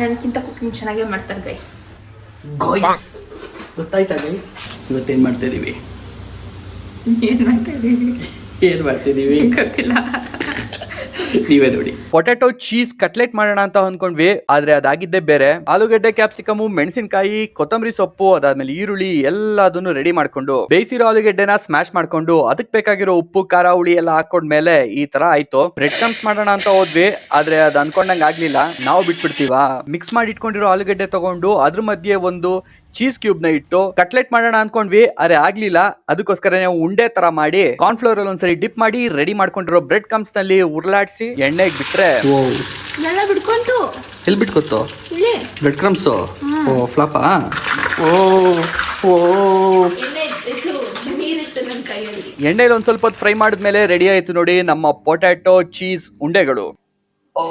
ನನಗಿಂತ ಕುಕಿಂಗ್ ಚೆನ್ನಾಗೇ ಮಾಡ್ತಾರೆ ಗೈಸ್. ಗೊತ್ತಾಯ್ತಾ ಗೈಸ್? ಇವತ್ತೇನು ಮಾಡ್ತಾ ಇದೀವಿ? ಏನ್ ಮಾಡ್ತಿದೀವಿ ಗೊತ್ತಿಲ್ಲ. ನೀವೇ ನೋಡಿ. ಪೊಟ್ಯಾಟೊ ಚೀಸ್ ಕಟ್ಲೆಟ್ ಮಾಡೋಣ ಅಂತ ಅನ್ಕೊಂಡ್ವಿ, ಆದ್ರೆ ಅದಾಗಿದ್ದೇ ಬೇರೆ. ಆಲೂಗಡ್ಡೆ, ಕ್ಯಾಪ್ಸಿಕಮ್, ಮೆಣಸಿನಕಾಯಿ, ಕೊತ್ತಂಬರಿ ಸೊಪ್ಪು, ಅದಾದ್ಮೇಲೆ ಈರುಳ್ಳಿ ಎಲ್ಲದನ್ನು ರೆಡಿ ಮಾಡ್ಕೊಂಡು ಬೇಯಿಸಿರೋ ಆಲೂಗಡ್ಡೆನ ಸ್ಮ್ಯಾಶ್ ಮಾಡ್ಕೊಂಡು ಅದಕ್ಕೆ ಬೇಕಾಗಿರೋ ಉಪ್ಪು, ಖಾರ, ಹುಳಿ ಎಲ್ಲ ಹಾಕೊಂಡ್ಮೇಲೆ ಈ ತರ ಆಯ್ತು. ಬ್ರೆಡ್ ಕ್ರಮ್ಸ್ ಮಾಡೋಣ ಅಂತ ಹೋದ್ವಿ, ಆದ್ರೆ ಅದ್ ಅನ್ಕೊಂಡಂಗ್ ಆಗ್ಲಿಲ್ಲ. ನಾವು ಬಿಟ್ಬಿಡ್ತೀವಾ? ಮಿಕ್ಸ್ ಮಾಡಿ ಇಟ್ಕೊಂಡಿರೋ ಆಲೂಗಡ್ಡೆ ತಗೊಂಡು ಅದ್ರ ಮಧ್ಯೆ ಒಂದು ಚೀಸ್ ಕ್ಯೂಬ್ ನ ಇಟ್ಟು ಕಟ್ಲೆಟ್ ಮಾಡೋಣ ಅನ್ಕೊಂಡ್ವಿ, ಆದ್ರೆ ಆಗ್ಲಿಲ್ಲ. ಅದಕ್ಕೋಸ್ಕರ ನಾವು ಉಂಡೆ ತರ ಮಾಡಿ ಕಾರ್ನ್ ಫ್ಲೋರ್ ಅಲ್ಲಿ ಒಂದ್ಸರಿ ಡಿಪ್ ಮಾಡಿ ರೆಡಿ ಮಾಡ್ಕೊಂಡಿರೋ ಬ್ರೆಡ್ ಕ್ರಮ್ಸ್ ನಲ್ಲಿ ಉರ್ಲಾಡ್ಸಿ ಎಣ್ಣೆಗೆ ಬಿಟ್ರೆ ಎಲ್ಲ ಬಿಡ್ಕೊಂತು. ಎಲ್ಲಿ ಬಿಟ್ಕೊತ್ತು? ಇಲ್ಲಿ ಬ್ರೆಡ್ ಕ್ರಮ್ಸ್. ಓ ಫ್ಲಾಪಾ? ಎಣ್ಣೆಲಿ ಒಂದ್ ಸ್ವಲ್ಪ ಫ್ರೈ ಮಾಡಿದ್ಮೇಲೆ ರೆಡಿ ಆಯ್ತು ನೋಡಿ ನಮ್ಮ ಪೊಟ್ಯಾಟೊ ಚೀಸ್ ಉಂಡೆಗಳು. ಓ